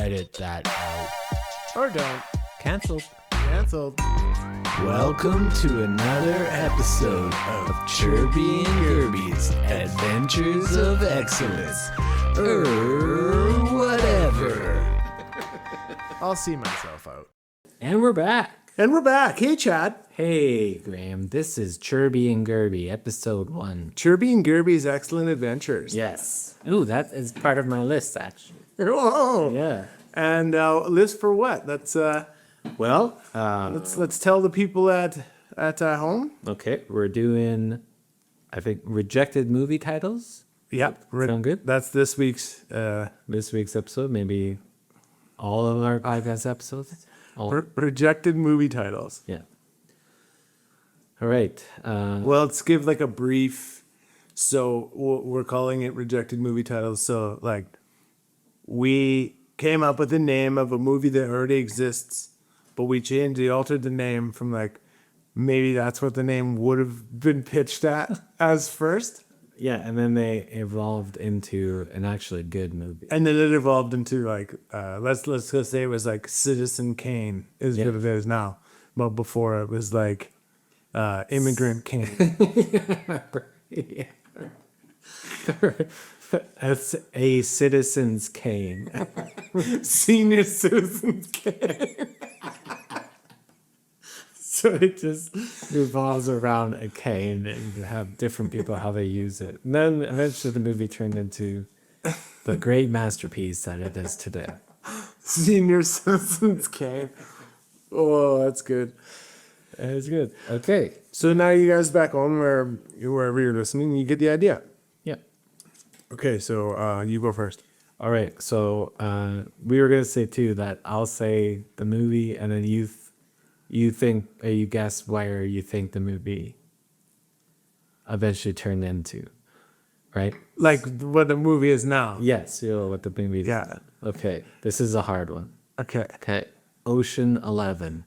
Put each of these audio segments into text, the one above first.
edit that out. Or don't. Cancelled. Cancelled. Welcome to another episode of Churby and Gurby's Adventures of Excellence. Whatever. I'll see myself out. And we're back. And we're back. Hey, Chad. Hey, Graham. This is Churby and Gurby, episode 1. Churby and Gurby's Excellent Adventures. Yes. Ooh, that is part of my list, actually. Oh. Yeah. And list for what? Let's let's tell the people at home. Okay, we're doing, I think, rejected movie titles. Yep. Sound good? That's this week's Episode, maybe all of our podcast episodes. rejected movie titles. Yeah. All right. Well, let's give like a brief. So we're calling it rejected movie titles. So like, we came up with the name of a movie that already exists, but we altered the name from like, maybe that's what the name would have been pitched at as first. Yeah, and then they evolved into an actually good movie. And then it evolved into like, let's just say it was like Citizen Kane is what it is now. But before it was like Immigrant Kane. Yeah. That's a Citizen's Kane. Senior Citizen's Kane. So it just revolves around a cane and you have different people how they use it. And then eventually the movie turned into the great masterpiece that it is today. Senior Citizen's Kane. Oh, that's good. It's good. Okay. So now you guys back home wherever you're listening, you get the idea. Yeah. Okay, so you go first. All right. So we were going to say too that I'll say the movie and then you guess where you think the movie eventually turned into, right? Like what the movie is now. Yes, you know what the movie is. Yeah. Okay, this is a hard one. Okay. Okay, Ocean 11.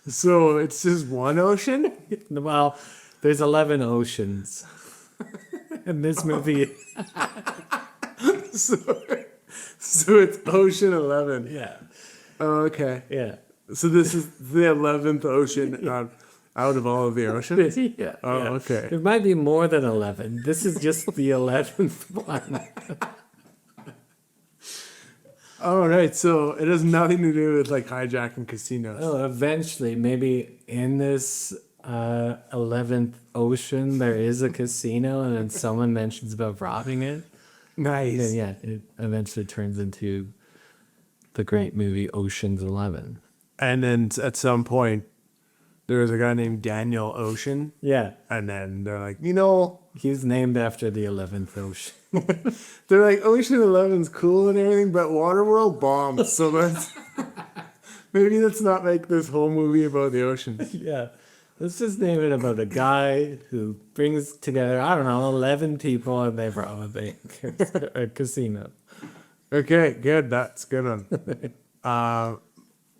So it's just one ocean? Well, there's 11 oceans in this movie. So it's Ocean 11. Yeah. Oh, okay. Yeah. So this is the 11th ocean out of all of the oceans? Yeah. Oh, yeah. okay. It might be more than 11. This is just the 11th one. All right. So it has nothing to do with like hijacking casinos. Oh, eventually, maybe in this 11th ocean, there is a casino, and then someone mentions about robbing it. Nice. And yeah, it eventually turns into the great movie Ocean's 11. And then at some point, there was a guy named Daniel Ocean. Yeah. And then they're like, He's named after the 11th ocean. they're like, Ocean 11's cool and everything, but Waterworld bombed. So maybe let's not make this whole movie about the ocean. Yeah. Let's just name it about a guy who brings together, 11 people and they rob a bank, a casino. Okay, good. That's a good one.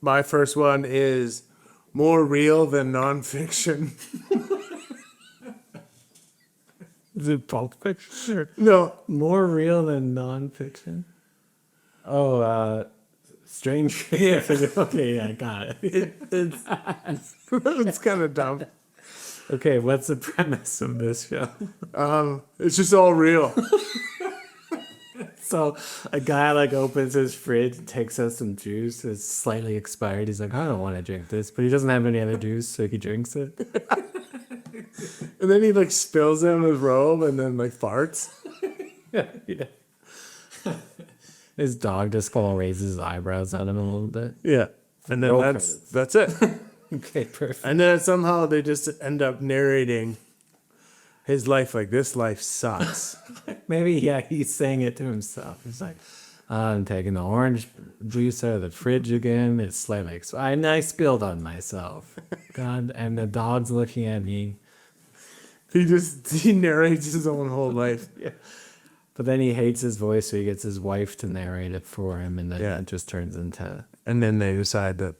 My first one is more real than nonfiction. Is it Pulp Fiction? No. More real than nonfiction? Oh, Strange. Yeah. Okay, yeah, got it. It's kind of dumb. Okay, what's the premise of this show? It's just all real. So a guy opens his fridge, takes out some juice. It's slightly expired. He's like, I don't want to drink this, but he doesn't have any other juice, so he drinks it. And then he spills it on his robe and then farts. Yeah. His dog just raises his eyebrows at him a little bit. Yeah. And then that's it. Okay, perfect. And then somehow they just end up narrating his life this life sucks. Maybe, he's saying it to himself. He's like, I'm taking the orange juice out of the fridge again. It's slightly expired. I spilled on myself. God, and the dog's looking at me. He narrates his own whole life. Yeah. But then he hates his voice, so he gets his wife to narrate it for him, and then it just turns into... And then they decide that,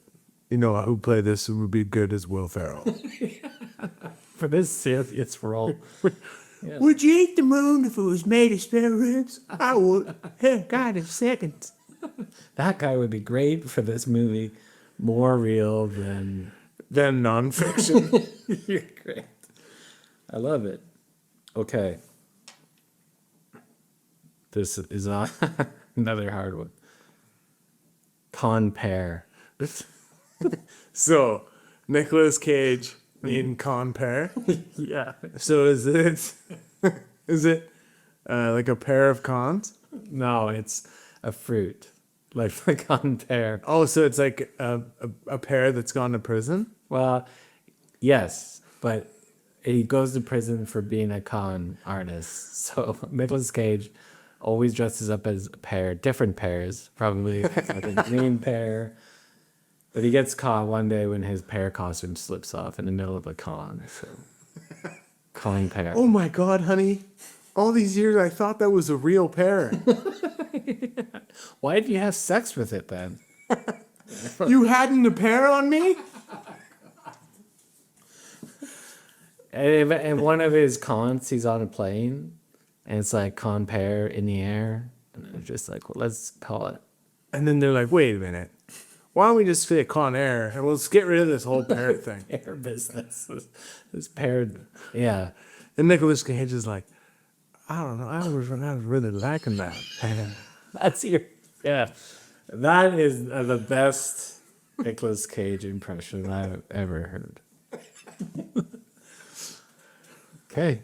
who played this would be good as Will Ferrell. For this serious role. Yeah. Would you eat the moon if it was made of spare ribs? I would. Hey, God, in seconds. That guy would be great for this movie. More real than Then nonfiction. you're great. I love it. Okay. This is not another hard one. Compare. So, Nicolas Cage in Compare. Yeah. So is it like a pair of cons? No, it's a fruit. Like the compare. Oh, so it's like a pair that's gone to prison? Well, yes, but he goes to prison for being a con artist. So Nicolas Cage always dresses up as a pair, different pairs, probably like a green pair. But he gets caught one day when his pair costume slips off in the middle of a con. So, con pair. Oh my God, honey. All these years I thought that was a real pair. Why did you have sex with it then? You hadn't a pair on me? And one of his cons, he's on a plane, and it's like con pair in the air. And they're just like, well, let's call it And then they're like, wait a minute. Why don't we just say Con Air and we'll just get rid of this whole pair thing? air business. This paired, yeah. And Nicolas Cage is like, I don't know. I was really liking that. That's your, yeah. That is the best Nicolas Cage impression I've ever heard. Okay,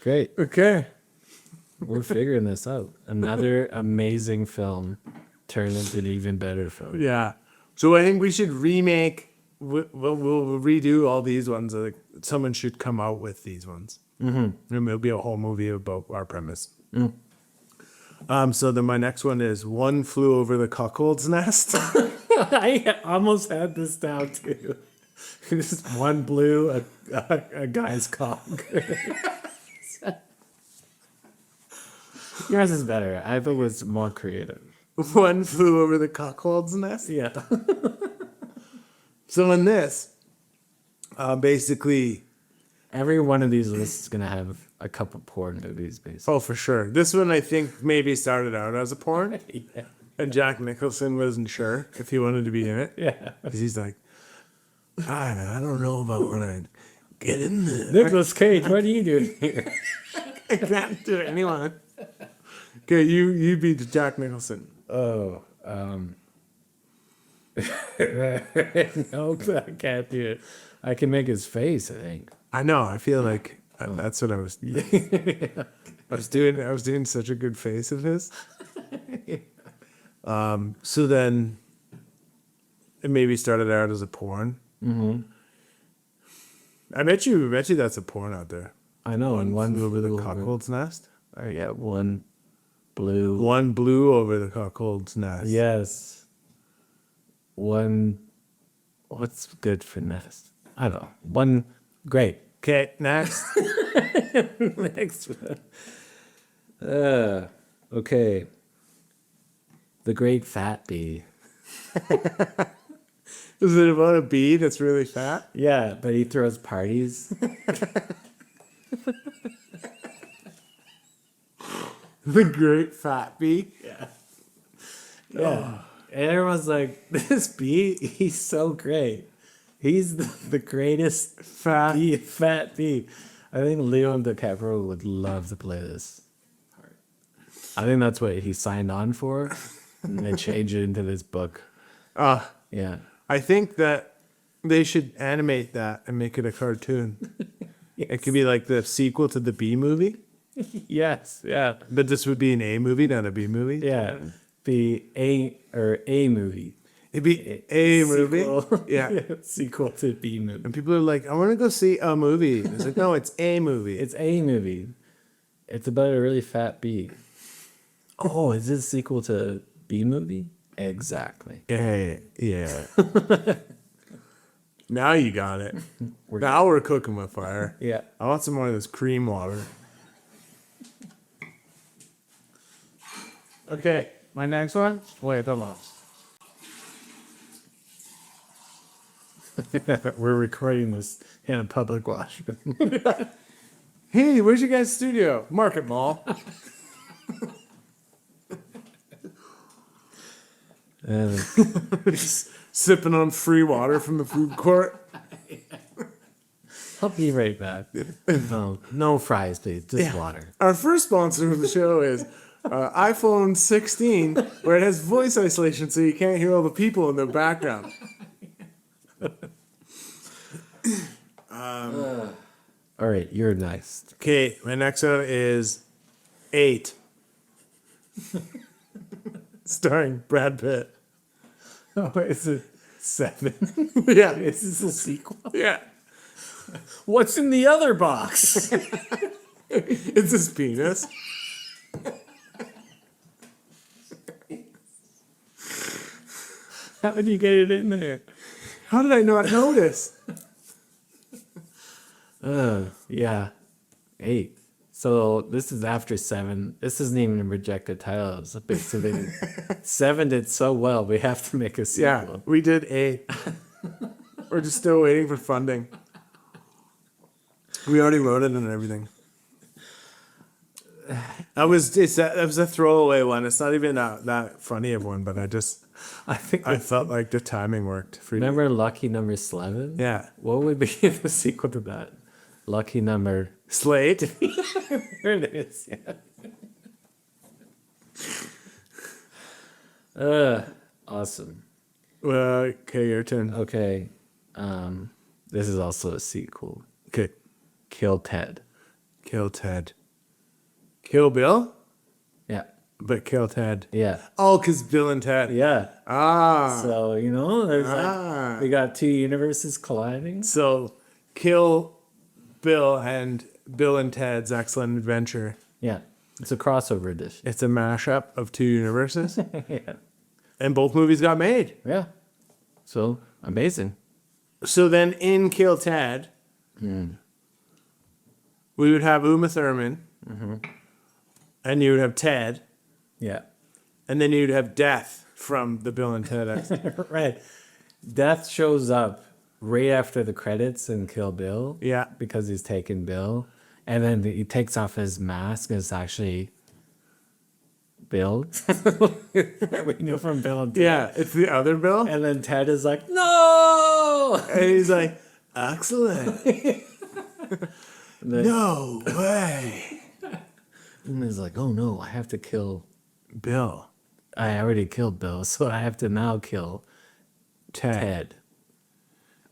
great. Okay. We're figuring this out. Another amazing film turned into an even better film. Yeah. So I think we should remake. We'll redo all these ones. Like someone should come out with these ones. Mm-hmm. And it'll be a whole movie about our premise. So then my next one is One Flew Over the Cuckold's Nest. I almost had this down too. Just one blew a guy's cock. Yours is better. I thought it was more creative. One Flew Over the Cuckold's Nest. Yeah. So in this, basically, Every one of these lists is going to have a couple porn movies, basically. oh, for sure. This one, I think, maybe started out as a porn. Yeah. And Jack Nicholson wasn't sure if he wanted to be in it. Yeah. 'Cause he's like, I don't know about when I get in there. Nicolas Cage, what are you doing here? I can't do it. Anyone. Okay, you be Jack Nicholson. Oh, no, I can't do it. I can make his face, I think. I know. I feel like that's what I was. I was doing such a good face of his. So then, it maybe started out as a porn. Mm-hmm. I bet you that's a porn out there. I know, and one Flew over the blew cuckold's nest. Oh, yeah, one blew. One blew over the cuckold's nest. Yes. One. What's good for nest? I don't know. One. Great. Okay, next. Next one. Okay. The Great Fat Bee. Is it about a bee that's really fat? Yeah, but he throws parties. The Great Fat Bee. Yeah. Yeah. And everyone's like, this bee, he's so great. He's the greatest fat bee. I think Leo DiCaprio would love to play this part. I think that's what he signed on for. And they changed it into this book. Yeah. I think that they should animate that and make it a cartoon. Yes. It could be like the sequel to the B movie, Yes. Yeah. but this would be an A movie, not a B movie. Yeah. Be a movie. It'd be a movie. Sequel. Yeah. Sequel to B movie. And people are like, I want to go see a movie. It's like, no, it's a movie. It's a movie. It's about a really fat bee. Oh, is this a sequel to B movie? Exactly. Yeah. Now you got it. Now we're cooking with fire. Yeah. I want some more of this cream water. Okay, my next one. Wait, hold on. We're recording this in a public washroom. Hey, where's your guys' studio? Market Mall. Just sipping on free water from the food court. I'll be right back. No fries, please. Just water. Our first sponsor of the show is iPhone 16, where it has voice isolation so you can't hear all the people in the background. All right, you're next. Okay, my next one is 8. Starring Brad Pitt. Oh, is it 7? Yeah. Is this a sequel? Yeah. What's in the other box? It's his penis. How did you get it in there? How did I not notice? Yeah. 8. So this is after 7. This isn't even a rejected title. It's a big city. 7 did so well, we have to make a sequel. Yeah, we did 8. We're just still waiting for funding. We already wrote it and everything. That was a throwaway one. It's not even that funny of one, but I felt like the timing worked. Remember Lucky Number 11? Yeah. What would be the sequel to that? Lucky Number... Slate. There it is, yeah. Awesome. Well, okay, your turn. Okay. This is also a sequel. Okay. Kill Ted. Kill Ted. Kill Bill? Yeah. But Kill Ted. Yeah. Oh, because Bill and Ted. Yeah. Ah. So, there's we got 2 universes colliding. So, Kill Bill and Bill and Ted's Excellent Adventure. Yeah. It's a crossover edition. It's a mashup of 2 universes. Yeah. And both movies got made. Yeah. So, amazing. So then in Kill Ted, we would have Uma Thurman. And you would have Ted. Yeah. And then you'd have Death from the Bill and Ted X. Right. Death shows up right after the credits in Kill Bill. Yeah. Because he's taken Bill. And then he takes off his mask and it's actually Bill. We knew from Bill and Ted. Yeah, it's the other Bill. And then Ted is like, no! And he's like, excellent. No way. And he's like, oh no, I have to kill. Bill. I already killed Bill, so I have to now kill Ted.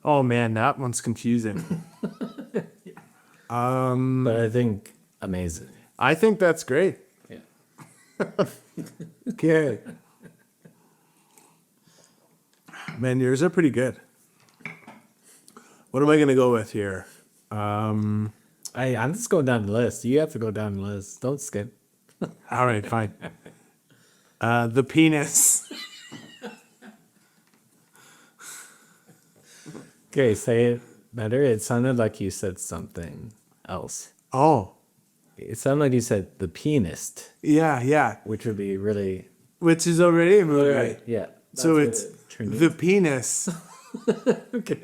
Oh man, that one's confusing. But I think amazing. I think that's great. Yeah. Okay. Man, yours are pretty good. What am I gonna go with here? I'm just going down the list. You have to go down the list. Don't skip. All right, fine. The penis. Okay, say it better. It sounded like you said something else. Oh, It sounded like you said the pianist, yeah. which would be really Which is already a movie. Yeah. So that's it's what it turned the penis. Okay.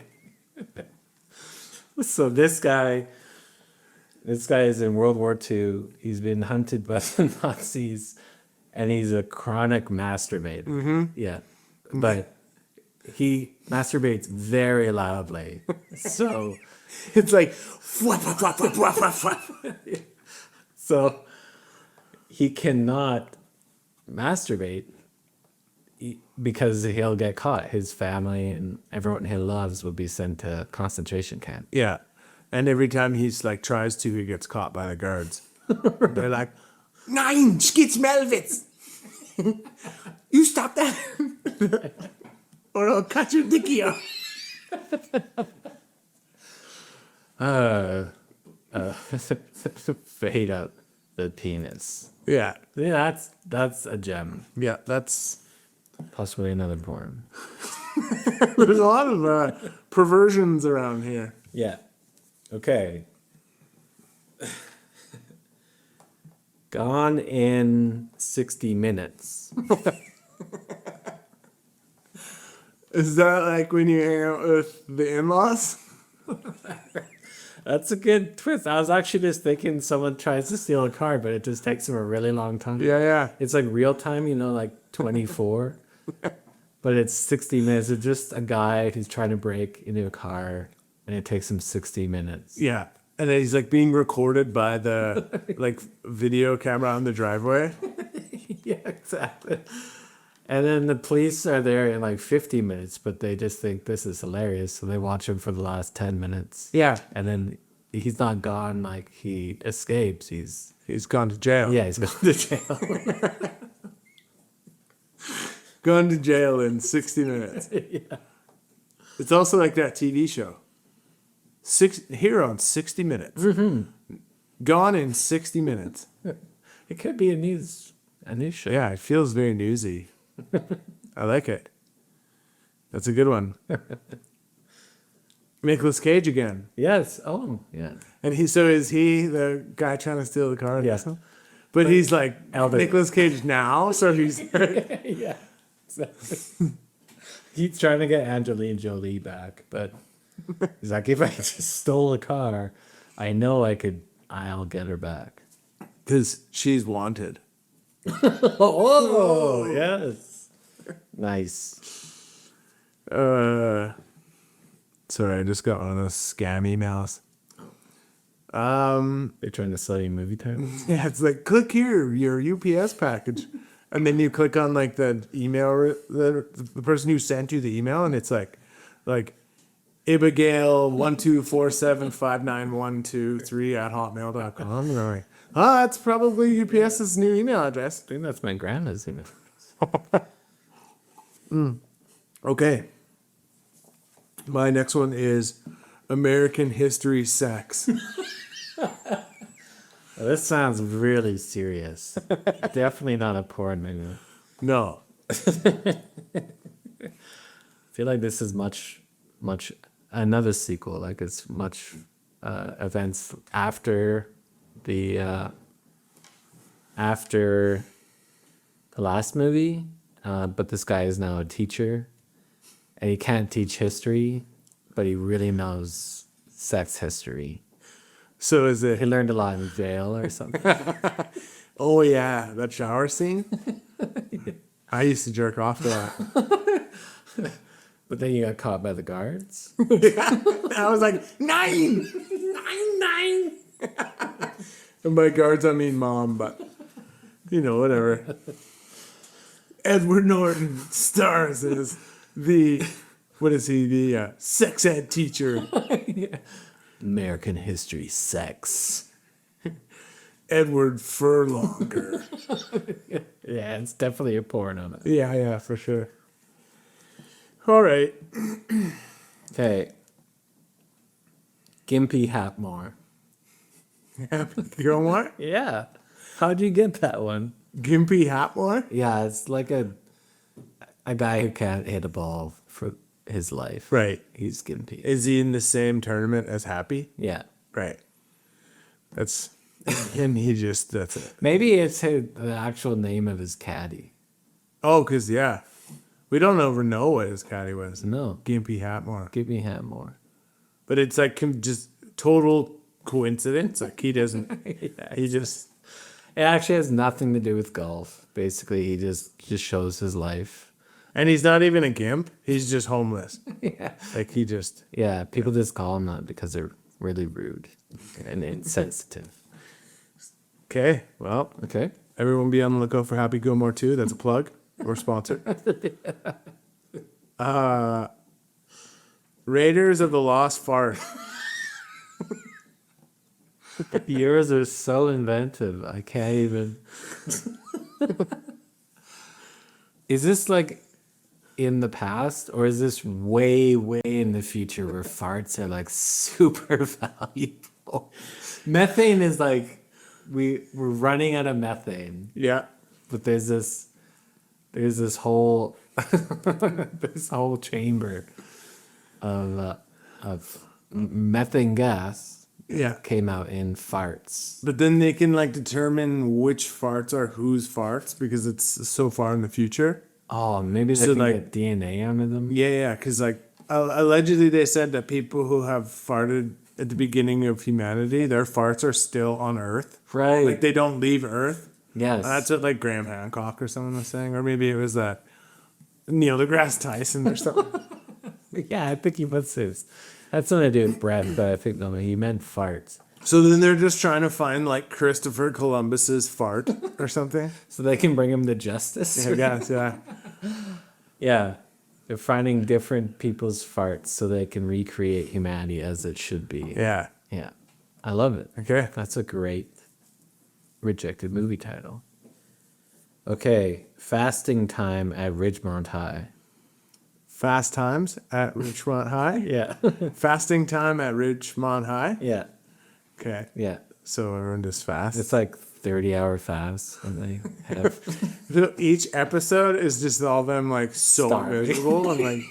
So this guy is in World War II. He's been hunted by the Nazis, and he's a chronic masturbator. Mm-hmm. Yeah, but he masturbates very loudly. So It's like flap, flap, flap, flap, flap, flap, flap. so he cannot masturbate because he'll get caught. His family and everyone he loves will be sent to concentration camp. Yeah. And every time he's like tries to, he gets caught by the guards. They're like, Nein, Skitz Melvitz. You stop that. Or I'll cut your dickie off. Fade out the penis. Yeah. Yeah, that's a gem. Yeah, that's... Possibly another porn. There's a lot of perversions around here. Yeah. Okay. Gone in 60 minutes. Is that like when you hang out with the in-laws? That's a good twist. I was actually just thinking someone tries to steal a car, but it just takes them a really long time. Yeah. It's like real time, like 24. But it's 60 minutes. It's just a guy who's trying to break into a car, and it takes him 60 minutes. Yeah. And then he's like being recorded by the like video camera on the driveway. Yeah, exactly. And then the police are there in like 50 minutes, but they just think this is hilarious. So they watch him for the last 10 minutes. Yeah. And then he's not gone like he escapes. He's gone to jail. Yeah, he's gone to jail. Gone to jail in 60 minutes. Yeah. It's also like that TV show. Here on 60 Minutes. Mm-hmm. Gone in 60 minutes. It could be a news show. Yeah, it feels very newsy. I like it. That's a good one. Nicolas Cage again. Yes. Oh, yeah. And is he the guy trying to steal the car? Yes. But he's like Elder. Nicolas Cage now, so he's Yeah. Exactly. He's trying to get Angelina Jolie back, but he's like, if I just stole a car, I know I'll get her back. because she's wanted. Oh, yes. Nice. Sorry, I just got one of those scam emails. They're trying to sell you movie titles? Yeah, it's like, click here, your UPS package. And then you click on like the email, the person who sent you the email, and it's like Abigail 124759123@hotmail.com. And I'm like, that's probably UPS's new email address. I think that's my grandma's email. Okay. My next one is American History Sex. This sounds really serious. Definitely not a porn movie. No. I feel like this is much another sequel. Like it's much events after the last movie. But this guy is now a teacher, and he can't teach history, but he really knows sex history. So is He it? learned a lot in jail or something. Oh yeah, that shower scene. I used to jerk off to that. But then you got caught by the guards. I was like 9. And by guards I mean mom, but whatever. Edward Norton stars as the sex ed teacher. American history sex. Edward Furlonger. Yeah, it's definitely a porn on it. Yeah, for sure. All right. Okay. Gimpy Hatmore. Girl what? Yeah. How'd you get that one? Gimpy Hatmore? Yeah, it's like a guy who can't hit a ball for his life. Right. He's gimpy. Is he in the same tournament as Happy? Yeah. Right. That's it. Maybe it's the actual name of his caddy. Oh, because, yeah. We don't ever know what his caddy was. No. Gimpy Hatmore. Gimpy Hatmore. But it's like just total coincidence. Like he doesn't, he just. It actually has nothing to do with golf. Basically, he just shows his life. And he's not even a gimp. He's just homeless. Yeah. Like he just. Yeah, people just call him that because they're really rude and insensitive. Okay. Well, Okay. everyone be on the lookout for Happy Gilmore 2. That's a plug. We're sponsored. Raiders of the Lost Fart. Yours are so inventive. I can't even. Is this like in the past, or is this way, way in the future where farts are like super valuable? Methane is like we're running out of methane, Yeah. but there's this whole this whole chamber of methane gas. Yeah. Came out in farts. But then they can like determine which farts are whose farts because it's so far in the future. Oh, maybe they So, can like- get DNA out of them. Yeah. Because like allegedly they said that people who have farted at the beginning of humanity, their farts are still on Earth. Right. Like they don't leave Earth. Yes. That's what like Graham Hancock or someone was saying, or maybe it was that Neil deGrasse Tyson or something. Yeah, I think he was this. That's something to do with breath, but I think no, he meant farts. So then they're just trying to find like Christopher Columbus's fart or something. So they can bring him to justice? I guess, yeah. Yeah. They're finding different people's farts so they can recreate humanity as it should be. Yeah. Yeah. I love it. Okay. That's a great rejected movie title. Okay. Fasting time at Ridgemont High. Fast times at Ridgemont High. Yeah. Fasting time at Ridgemont High. Yeah. Okay. Yeah. So everyone does fast. It's like 30-hour fasts and they have So each episode is just all them like so Starving. miserable and like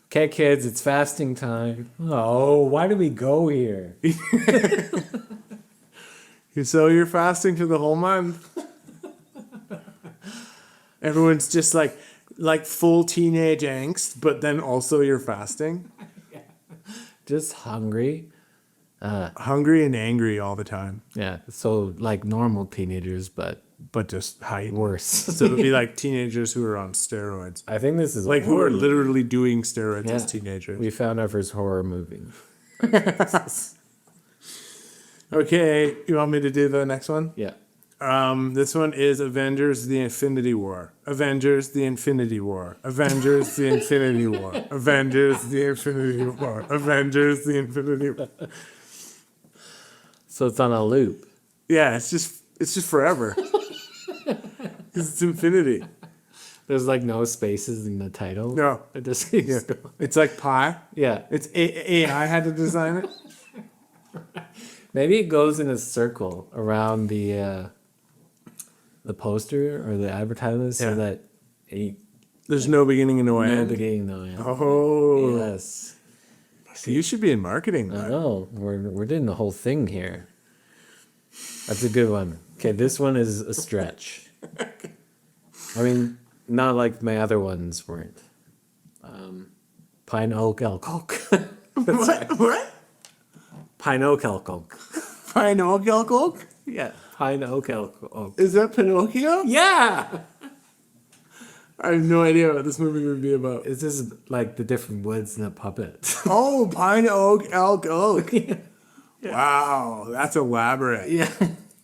okay, kids, it's fasting time. Oh, why do we go here? so you're fasting for the whole month. Everyone's just like full teenage angst, but then also you're fasting. Just hungry. Hungry and angry all the time. Yeah. So like normal teenagers, but Just heightened. worse. So it would be like teenagers who are on steroids. I think this is Like who are horror. literally doing steroids Yeah. as teenagers. We found our first horror movie. Okay, you want me to do the next one? Yeah. This one is Avengers the Infinity War. Avengers the Infinity War. Avengers the Infinity War. Avengers the Infinity War. Avengers the Infinity War. So it's on a loop. Yeah, it's just forever. 'Cause it's infinity. There's like no spaces in the title. No. It just keeps Yeah. going. It's like pi. Yeah. It's AI had to design it. Maybe it goes in a circle around the poster or the advertisement so Yeah. that it, There's no beginning and no no end. beginning, no end. Oh, Yes. so you should be in marketing. I bud. know. We're doing the whole thing here. That's a good one. Okay, this one is a stretch. I mean, not like my other ones weren't. Pine Oak Elk Oak. What? Pine Oak Elk Oak. Pinocchio? Yeah, Pine Oak Elk Oak. Is that Pinocchio? Yeah! I have no idea what this movie would be about. It's just like the different woods and a puppet. Oh, Pine Oak, Elk Oak. Wow, that's elaborate. Yeah.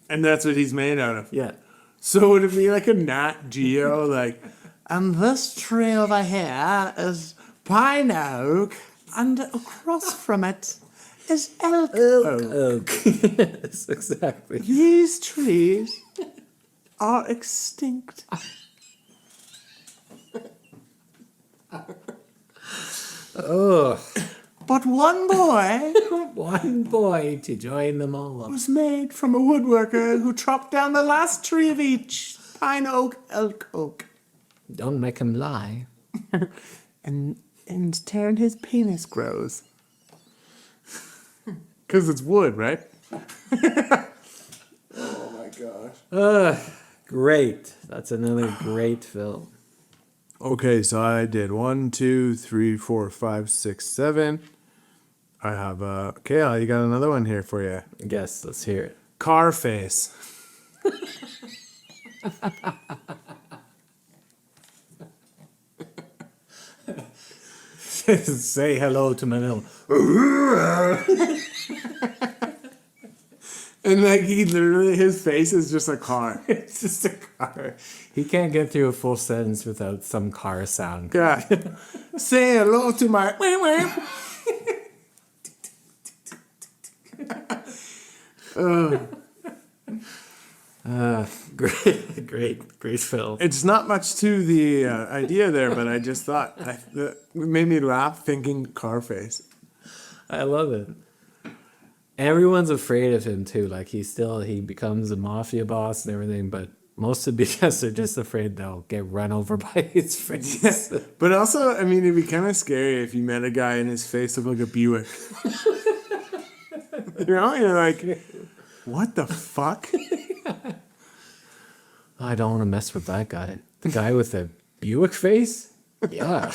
And that's what he's made out of. Yeah. So would it be like a Nat Geo, like, and this tree over here is Pine Oak, and across from it is Elk Oak. Oak. Yes, exactly. These trees are extinct. Oh. But one boy One boy to join them all. was made from a woodworker who chopped down the last tree of each. Pine Oak, Elk Oak. Don't make him lie. And turn his penis grows. Because it's wood, right? Oh my gosh. Great. That's another great film. Okay, so I did 1, 2, 3, 4, 5, 6, 7. I have okay, you got another one here for you. Yes, let's hear it. Car face. Say hello to my little. And like he literally, his face is just a car. It's just a car. He can't get through a full sentence without some car sound. Yeah. Say hello to my. Great film. It's not much to the idea there, but I just thought it made me laugh thinking car face. I love it. Everyone's afraid of him too. Like he becomes a mafia boss and everything, but most of because they're just afraid they'll get run over by his face. But also, I mean, it'd be kind of scary if you met a guy and his face looked like a Buick. You know, you're like, what the fuck? I don't want to mess with that guy. The guy with the Buick face? Yeah.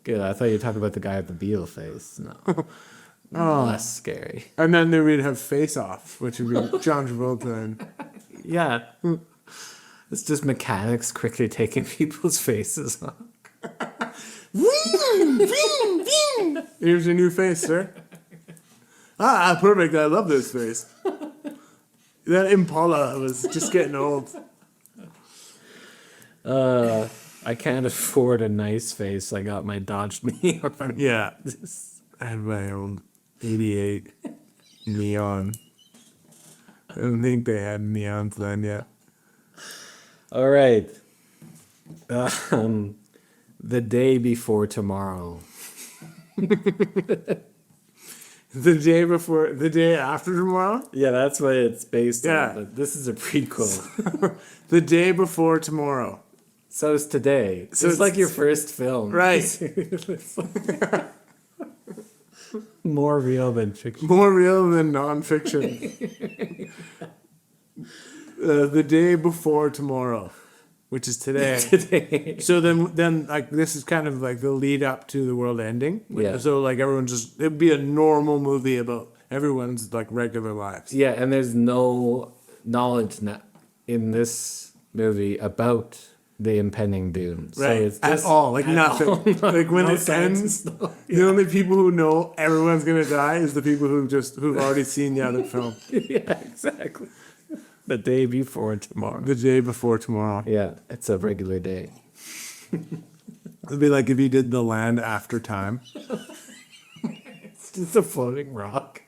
Good. I thought you were talking about the guy with the beetle face. No. Less scary. And then they would have Face Off, which would be John Travolta. And Yeah. It's just mechanics quickly taking people's faces off. here's your new face, sir. Perfect. I love this face. That Impala was just getting old. I can't afford a nice face. I got my Dodge Neon. Yeah. I had my own 88 Neon. I don't think they had neons then yet. All right. The day before tomorrow. The day after tomorrow? Yeah, that's what it's based Yeah. on. But this is a prequel. The day before tomorrow. So it's today. So It's like it's- your first film. Right. It's like- more real than fiction. More real than nonfiction. The day before tomorrow, which is today. Today. So then, like, this is kind of like the lead up to the world ending. Yeah. So like it'd be a normal movie about everyone's like regular lives. Yeah, and there's no knowledge in this movie about the impending doom. So Right. it's At just all, like nothing. Like when no it science ends, stuff. the only people who know everyone's gonna die is the people who've already seen the other film. Yeah, exactly. The day before tomorrow. The day before tomorrow. Yeah, it's a regular day. It'd be like if you did The Land After Time. It's just a floating rock.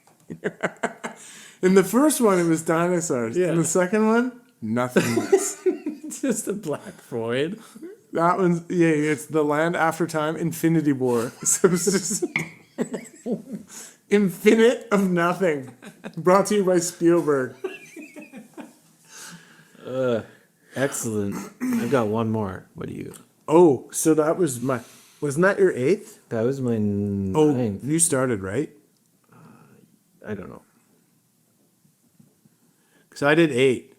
In the first one, it was dinosaurs. Yeah. In the second one, nothingness. It's just a black void. That one's it's The Land After Time, Infinity War. So it's just infinite of nothing. Brought to you by Spielberg. Excellent. I've got one more. What do you? Oh, so that was wasn't that your 8th? That was my Oh, ninth. you started, right? I don't know. Because I did 8.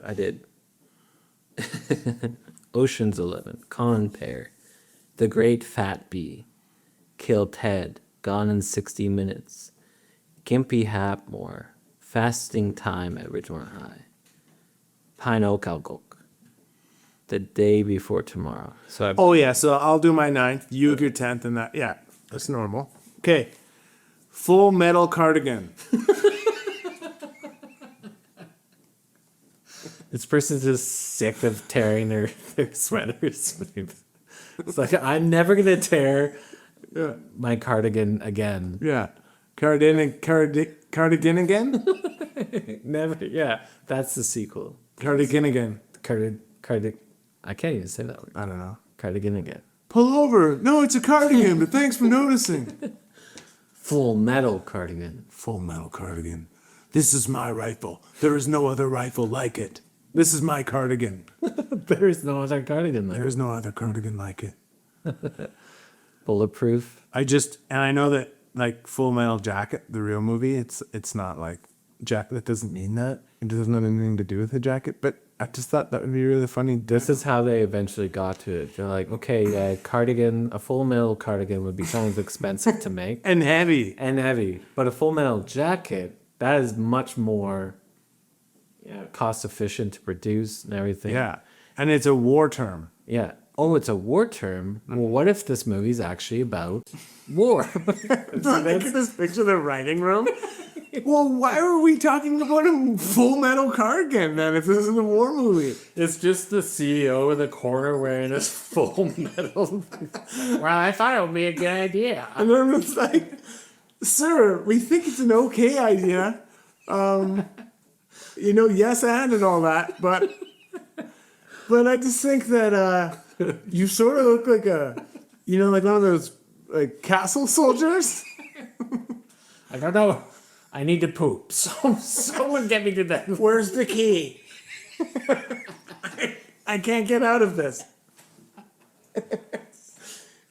I did. Ocean's 11, Con Pair, The Great Fat Bee, Kill Ted, Gone in 60 Minutes, Gimpy Hapmore, Fasting Time at Ridgemont High, Pine Oak Algok, The Day Before Tomorrow. So Oh, yeah, so I'll do my 9th. You your 10th and that. Yeah, that's normal. Okay. Full Metal Cardigan. this person's just sick of tearing their sweaters. It's like, I'm never going to tear Yeah. my cardigan again. Yeah. Cardigan again? Never. Yeah, that's the sequel. Cardigan again. I can't even say that word. I don't know. Cardigan again. Pull over. No, it's a cardigan, but thanks for noticing. Full Metal Cardigan. Full Metal Cardigan. This is my rifle. There is no other rifle like it. This is my cardigan. There is no other cardigan like There is no other cardigan like it. Bulletproof. I know that like Full Metal Jacket, the real movie, it's not like jacket. That doesn't mean that. It doesn't have anything to do with the jacket. But I just thought that would be really funny. This is how they eventually got to it. They're like, okay, a full metal cardigan would be kind of expensive to make And heavy. and heavy, but a full metal jacket, that is much more cost efficient to produce and everything. Yeah. And it's a war term. Yeah. Oh, it's a war term. Well, what if this movie's actually about war? Look at this picture of the writing room. Well, why are we talking about a Full Metal Cardigan then if this is a war movie? It's just the CEO in the corner wearing his full metal. Well, I thought it would be a good idea. And then it's like, sir, we think it's an okay idea. Yes and all that, but I just think that you sort of look like like one of those like castle soldiers. I don't know. I need to poop. Someone get me to that. Where's the key? I can't get out of this.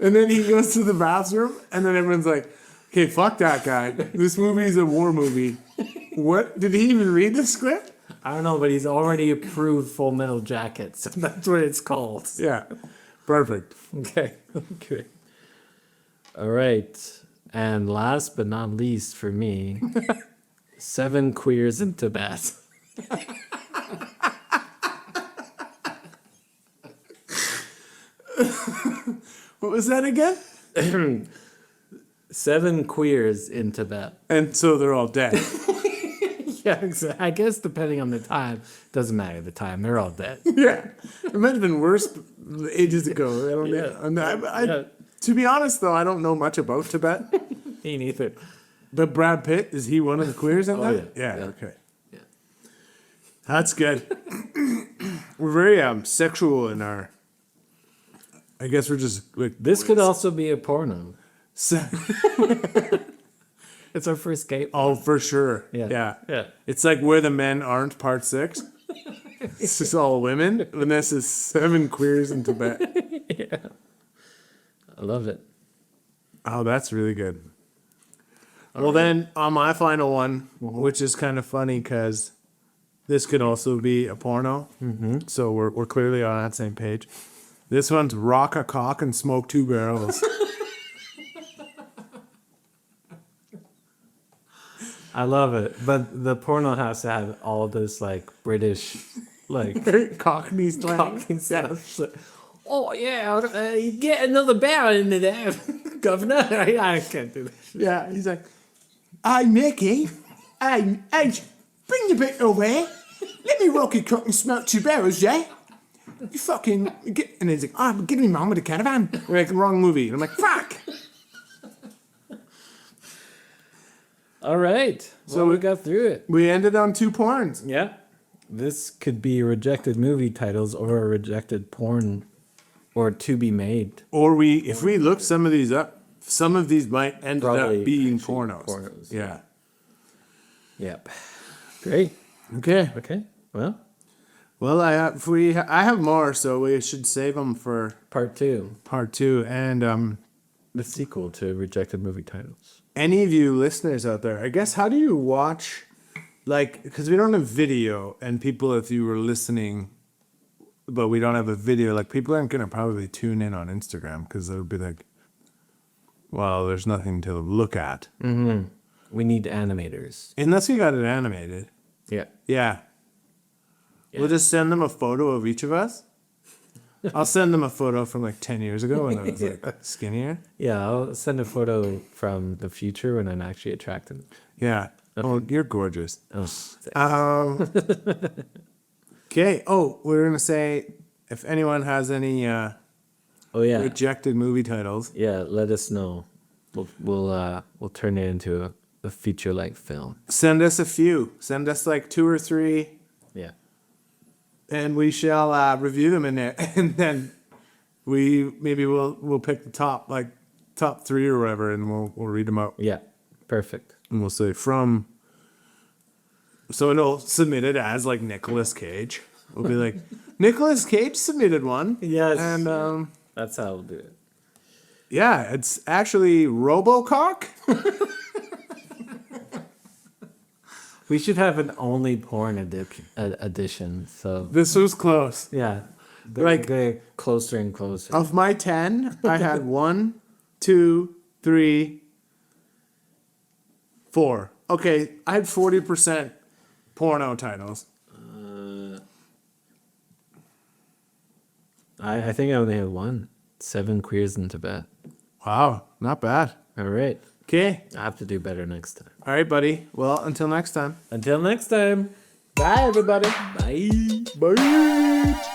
And then he goes to the bathroom, and then everyone's like, okay, fuck that guy. This movie's a war movie. What? Did he even read the script? I don't know, but he's already approved Full Metal Jackets. That's what it's called. Yeah. Perfect. Okay. Okay. All right. And last but not least for me, 7 queers in Tibet. What was that again? 7 queers in Tibet. And so they're all dead. Yeah, exactly. I guess depending on the time, doesn't matter the time. They're all dead. Yeah. It might have been worse ages ago. I don't know. To be honest, though, I don't know much about Tibet. Me neither. But Brad Pitt, is he one of the queers in that? Yeah. Okay. Yeah. That's good. We're very sexual in our... I guess we're just... like This could also be a porno. se- It's our first gate. Oh, for sure. Yeah. Yeah. It's like Where the Men Aren't, Part 6. It's just all women. And this is 7 queers in Tibet. Yeah. I love it. Oh, that's really good. Well, then, on my final one, which is kind of funny because this could also be a porno. Mm-hmm. So we're clearly on that same page. This one's Rock a Cock and Smoke 2 Barrels. I love it. But the porno has to have all this like British, like Cockney slang. talking stuff. Like, oh yeah, you get another barrel into there, governor. I can't do that. Yeah, he's like, "Hey, Mickey, hey, bring your bit away. Let me rock a cock and smoke 2 barrels, yeah? You fucking get." And he's like, "Oh, I'm getting me mom with a caravan." We're like, wrong movie. And I'm like, "Fuck." All right. So we got through it. We ended on 2 porns. Yeah. This could be rejected movie titles or rejected porn or to be made. Or if we look some of these up, some of these might end Probably up being actually pornos. pornos. Yeah. Yep. Great. Okay. Okay. Well, Well, I have more, so we should save them for part 2. part 2. And The sequel to rejected movie titles. any of you listeners out there, I guess, how do you watch? Like, because we don't have video, and people, if you were listening, but we don't have a video, like, people aren't going to probably tune in on Instagram because they'll be like, well, there's nothing to look at. Mm-hmm. We need animators. Unless we got it animated. Yeah. Yeah. Yeah. We'll just send them a photo of each of us. I'll send them a photo from like 10 years ago when I was like skinnier. Yeah, I'll send a photo from the future when I'm actually attractive. Yeah. Oh, you're gorgeous. Oh, thanks. Okay. Oh, we're going to say if anyone has any oh yeah. rejected movie titles, Yeah, let us know. We'll turn it into a feature-length film. send us a few. Send us like 2 or 3, Yeah. and we shall review them in there. And then we'll pick the top 3 or whatever, and we'll read them out. Yeah. Perfect. And we'll say from. So it'll submit it as like Nicolas Cage. We'll be like, Nicolas Cage submitted one. Yes. And That's how we'll do it. yeah, it's actually Robocock. We should have an only porn edition. So This was close. yeah, Like- they're closer and closer. Of my 10, I had 1, 2, 3, 4. Okay, I had 40% porno titles. I think I only had 1. 7 queers in Tibet. Wow, not bad. All right. Okay. I have to do better next time. All right, buddy. Well, until next time. Until next time. Bye, everybody. Bye. Bye.